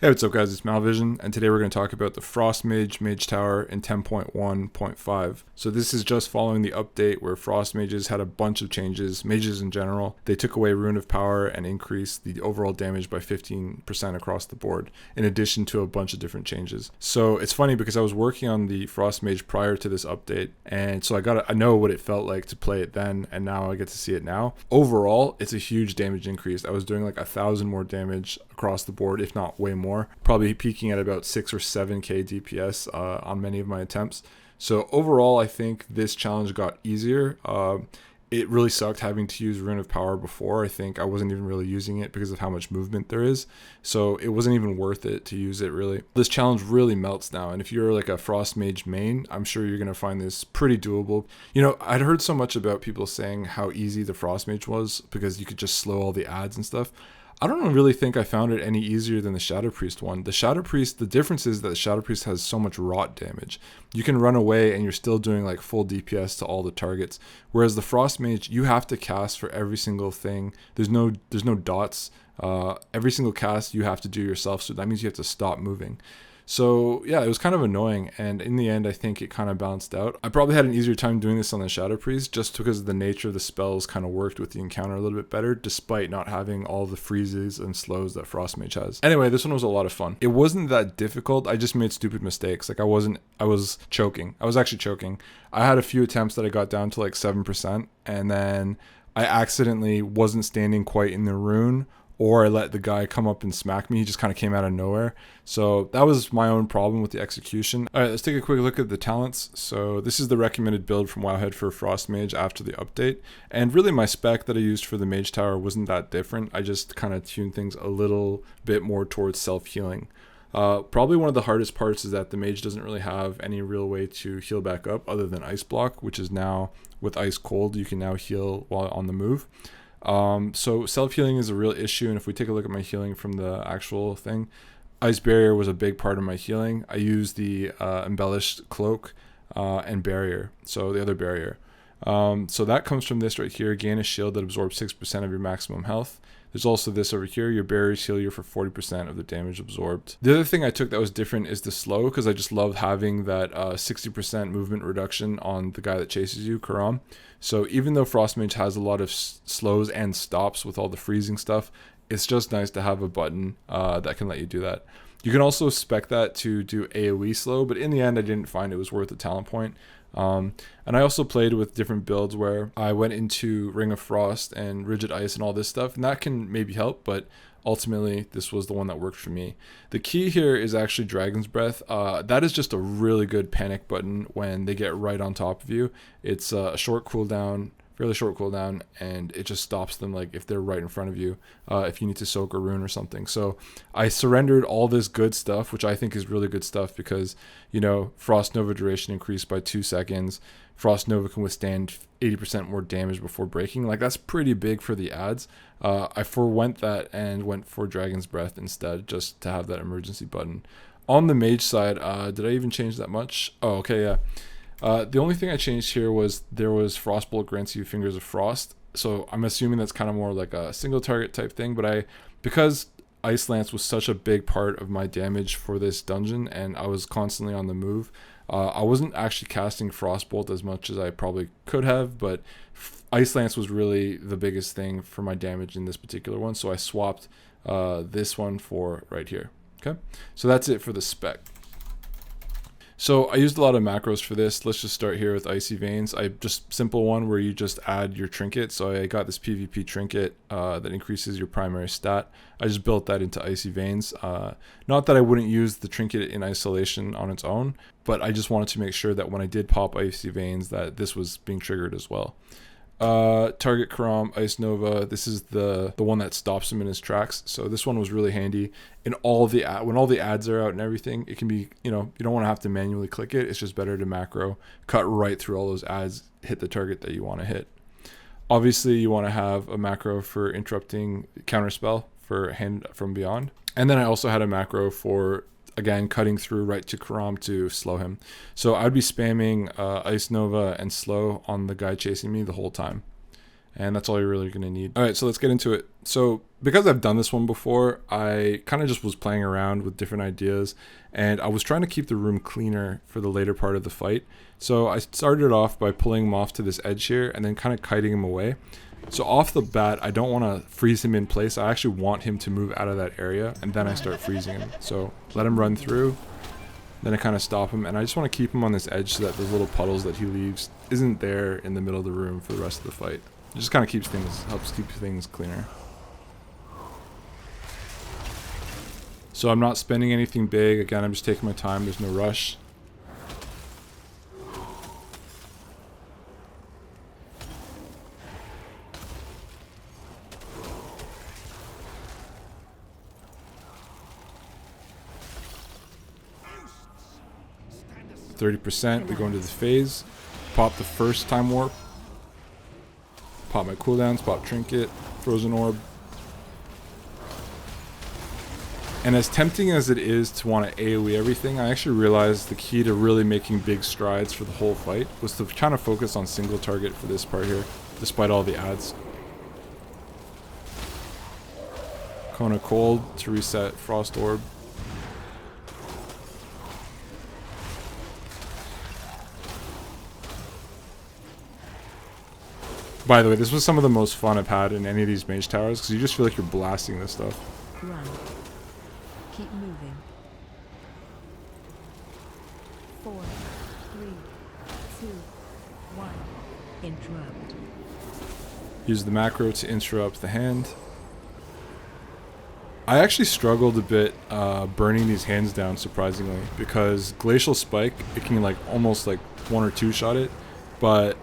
Hey, what's up guys, it's Malvision, and today we're going to talk about the Frost Mage Mage Tower in 10.1.5. So this is just following the update where Frost Mages had a bunch of changes, mages in general. They took away Rune of Power and increased the overall damage by 15% across the board, in addition to a bunch of different changes. So it's funny because I was working on the Frost Mage prior to this update, and so I know what it felt like to play it then, and now I get to see it now. Overall, it's a huge damage increase. I was doing like 1,000 more damage across the board, if not way more, probably peaking at about 6 or 7k DPS on many of my attempts. So overall, I think this challenge got easier. It really sucked having to use Rune of Power before. I think I wasn't even really using it because of how much movement there is. So it wasn't even worth it to use it really. This challenge really melts now. And if you're like a Frost Mage main, I'm sure you're going to find this pretty doable. You know, I'd heard so much about people saying how easy the Frost Mage was because you could just slow all the ads and stuff. I don't really think I found it any easier than the Shadow Priest one. The Shadow Priest, the difference is that the Shadow Priest has so much rot damage. You can run away and you're still doing like full DPS to all the targets. Whereas the Frost Mage, you have to cast for every single thing. There's no dots. Every single cast you have to do yourself, so that means you have to stop moving. So yeah, it was kind of annoying, and in the end I think it kind of balanced out. I probably had an easier time doing this on the Shadow Priest just because the nature of the spells kind of worked with the encounter a little bit better, despite not having all the freezes and slows that Frost Mage has. Anyway, this one was a lot of fun. It wasn't that difficult, I just made stupid mistakes. Like I was choking. I was actually choking. I had a few attempts that I got down to like 7%, and then I accidentally wasn't standing quite in the rune, or I let the guy come up and smack me. He just kind of came out of nowhere. So that was my own problem with the execution. All right, let's take a quick look at the talents. So this is the recommended build from Wowhead for Frost Mage after the update. And really my spec that I used for the Mage Tower wasn't that different. I just kind of tuned things a little bit more towards self-healing. Probably one of the hardest parts is that the Mage doesn't really have any real way to heal back up other than Ice Block, which is now with Ice Cold, you can now heal while on the move. So self-healing is a real issue, and if we take a look at my healing from the actual thing, Ice Barrier was a big part of my healing. I used the embellished cloak and barrier, so the other barrier. So that comes from this right here, gain a shield that absorbs 6% of your maximum health. There's also this over here, your barriers heal you for 40% of the damage absorbed. The other thing I took that was different is the slow, because I just love having that 60% movement reduction on the guy that chases you, Karam. So even though Frost Mage has a lot of slows and stops with all the freezing stuff, it's just nice to have a button that can let you do that. You can also spec that to do AoE slow, but in the end I didn't find it was worth a talent point. And I also played with different builds where I went into Ring of Frost and Rigid Ice and all this stuff, and that can maybe help, but ultimately this was the one that worked for me. The key here is actually Dragon's Breath. That is just a really good panic button when they get right on top of you. It's a short cooldown, fairly short cooldown, and it just stops them like if they're right in front of you, if you need to soak a rune or something. So I surrendered all this good stuff, which I think is really good stuff because, you know, Frost Nova duration increased by 2 seconds. Frost Nova can withstand 80% more damage before breaking. Like that's pretty big for the ads. I forwent that and went for Dragon's Breath instead, just to have that emergency button. On the Mage side, did I even change that much? Oh, okay, yeah. The only thing I changed here was there was Frostbolt grants you Fingers of Frost. So I'm assuming that's kind of more like a single target type thing, but because Ice Lance was such a big part of my damage for this dungeon and I was constantly on the move, I wasn't actually casting Frostbolt as much as I probably could have, but Ice Lance was really the biggest thing for my damage in this particular one, so I swapped this one for right here. Okay, so that's it for the spec. So I used a lot of macros for this. Let's just start here with Icy Veins. Just simple one where you just add your trinket. So I got this PvP trinket that increases your primary stat. I just built that into Icy Veins. Not that I wouldn't use the trinket in isolation on its own, but I just wanted to make sure that when I did pop Icy Veins that this was being triggered as well. Target Karam, Ice Nova. This is the one that stops him in his tracks. So this one was really handy. In all the when all the ads are out and everything, it can be, you know, you don't want to have to manually click it. It's just better to macro, cut right through all those ads, hit the target that you want to hit. Obviously, you want to have a macro for interrupting Counterspell for Hand from Beyond. And then I also had a macro for, again, cutting through right to Karam to slow him. So I'd be spamming Ice Nova and slow on the guy chasing me the whole time. And that's all you're really going to need. All right, so let's get into it. So because I've done this one before, I kind of just was playing around with different ideas, and I was trying to keep the room cleaner for the later part of the fight. So I started off by pulling him off to this edge here and then kind of kiting him away. So off the bat, I don't want to freeze him in place. I actually want him to move out of that area, and then I start freezing him. So let him run through, then I kind of stop him, and I just want to keep him on this edge so that those little puddles that he leaves isn't there in the middle of the room for the rest of the fight. It just kind of helps keep things cleaner. So I'm not spending anything big. Again, I'm just taking my time. There's no rush. %. We go into the phase. Pop the first time warp. Pop my cooldowns, pop Trinket, Frozen Orb. And as tempting as it is to want to AoE everything, I actually realized the key to really making big strides for the whole fight was to kind of focus on single target for this part here, despite all the ads. Cone of Cold to reset Frost Orb. By the way, this was some of the most fun I've had in any of these mage towers, because you just feel like you're blasting this stuff. Run. Keep moving. 4, 3, 2, 1. Interrupt. Use the macro to interrupt the hand. I actually struggled a bit burning these hands down, surprisingly, because Glacial Spike, it can like almost like 1 or 2 shot it, but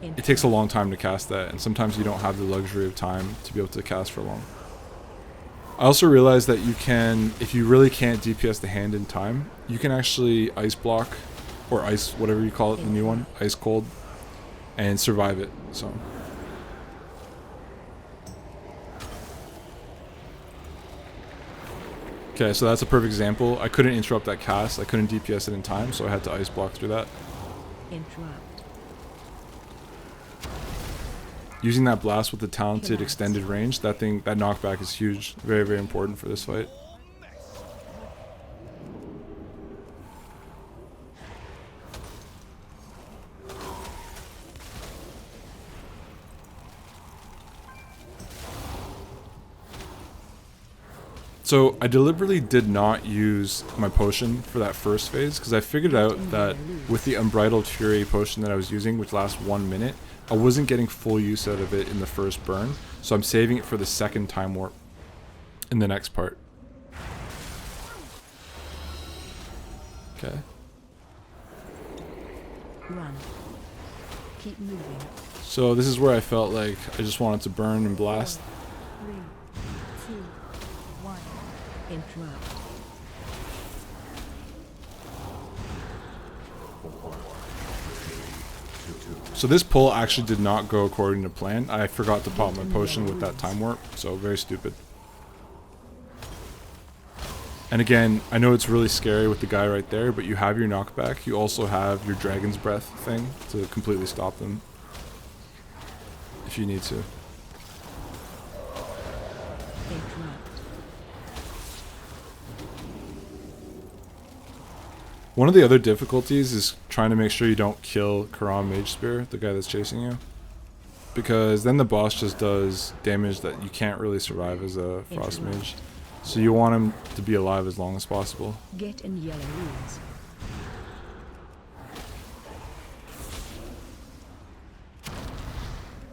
it takes a long time to cast that, and sometimes you don't have the luxury of time to be able to cast for long. I also realized that you can, if you really can't DPS the hand in time, you can actually ice block, or ice, whatever you call it, the new one, ice cold, and survive it, so. Okay, so that's a perfect example. I couldn't interrupt that cast, I couldn't DPS it in time, so I had to ice block through that. Interrupt. Using that blast with the talented extended range, that knockback is huge. Very, very important for this fight. So I deliberately did not use my potion for that first phase, because I figured out that with the Unbridled Fury potion that I was using, which lasts 1 minute, I wasn't getting full use out of it in the first burn, so I'm saving it for the second time warp in the next part. Okay. Run. Keep moving. So this is where I felt like I just wanted to burn and blast. 3, 2, 1. Interrupt. So this pull actually did not go according to plan. I forgot to pop my potion with that time warp, so very stupid. And again, I know it's really scary with the guy right there, but you have your knockback. You also have your Dragon's Breath thing to completely stop them if you need to. One of the other difficulties is trying to make sure you don't kill Karam Magespear, the guy that's chasing you. Because then the boss just does damage that you can't really survive as a Frost Mage. So you want him to be alive as long as possible. Get in yellow runes.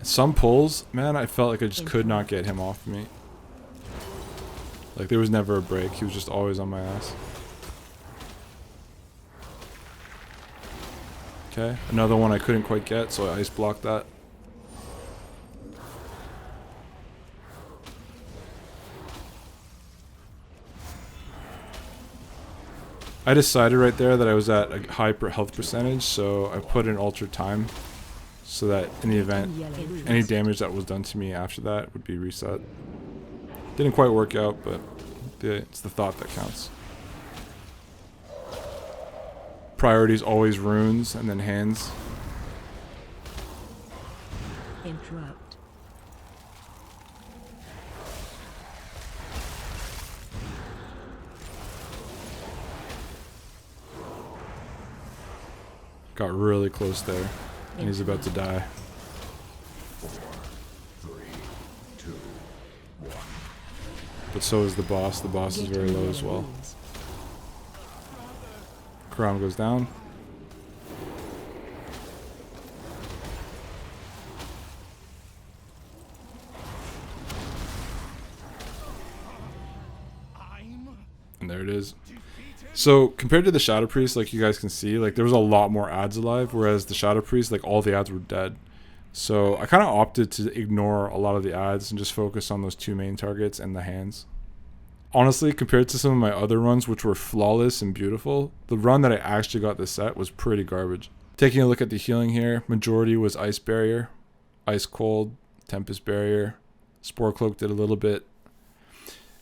Some pulls, man, I felt like I just could not get him off me. Like there was never a break, he was just always on my ass. Okay, another one I couldn't quite get, so I ice blocked that. I decided right there that I was at a high health percentage, so I put in Ultra Time so that in the event any damage that was done to me after that would be reset. Didn't quite work out, but it's the thought that counts. Priority is always runes and then hands. Interrupt. Got really close there. And he's about to die. But so is the boss. The boss is very low as well. Karam goes down. And there it is. So compared to the Shadow Priest, like you guys can see, like there was a lot more ads alive, whereas the Shadow Priest, like all the ads were dead. So I kind of opted to ignore a lot of the ads and just focus on those two main targets and the hands. Honestly, compared to some of my other runs, which were flawless and beautiful, the run that I actually got this set was pretty garbage. Taking a look at the healing here, majority was Ice Barrier, Ice Cold, Tempest Barrier, Spore Cloak did a little bit.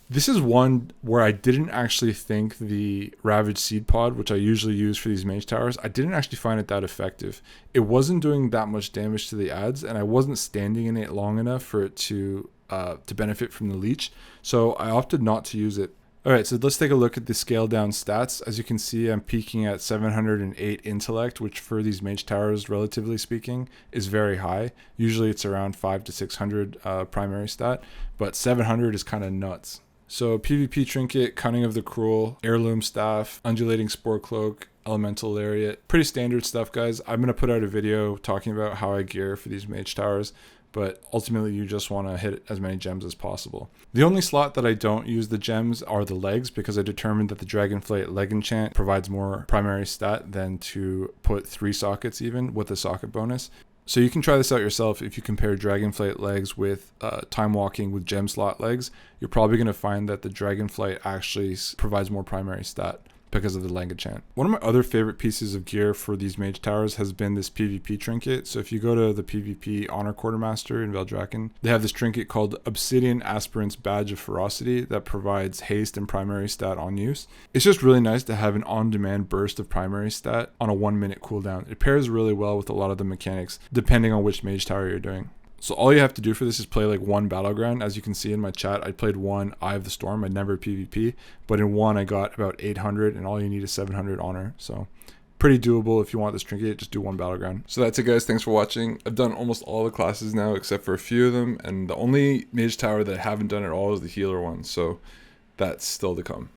This is one where I didn't actually think the Ravage Seed Pod, which I usually use for these Mage Towers, I didn't actually find it that effective. It wasn't doing that much damage to the ads, and I wasn't standing in it long enough for it to benefit from the leech, so I opted not to use it. Alright, so let's take a look at the scaled down stats. As you can see, I'm peaking at 708 intellect, which for these Mage Towers, relatively speaking, is very high. Usually it's around 500 to 600 primary stat, but 700 is kind of nuts. So PvP Trinket, Cunning of the Cruel, Heirloom Staff, Undulating Spore Cloak, Elemental Lariat. Pretty standard stuff, guys. I'm going to put out a video talking about how I gear for these Mage Towers, but ultimately you just want to hit as many gems as possible. The only slot that I don't use the gems are the legs, because I determined that the Dragonflight leg enchant provides more primary stat than to put 3 sockets even with a socket bonus. So you can try this out yourself. If you compare Dragonflight legs with Time Walking with gem slot legs, you're probably going to find that the Dragonflight actually provides more primary stat because of the leg enchant. One of my other favorite pieces of gear for these Mage Towers has been this PvP trinket. So if you go to the PvP Honor Quartermaster in Veldraken, they have this trinket called Obsidian Aspirant's Badge of Ferocity that provides haste and primary stat on use. It's just really nice to have an on-demand burst of primary stat on a 1-minute cooldown. It pairs really well with a lot of the mechanics, depending on which Mage Tower you're doing. So all you have to do for this is play like one battleground. As you can see in my chat, I played one Eye of the Storm. I never PvP, but in one I got about 800, and all you need is 700 honor. So pretty doable if you want this trinket. Just do one battleground. So that's it, guys. Thanks for watching. I've done almost all the classes now except for a few of them, and the only Mage Tower that I haven't done at all is the healer one. So that's still to come.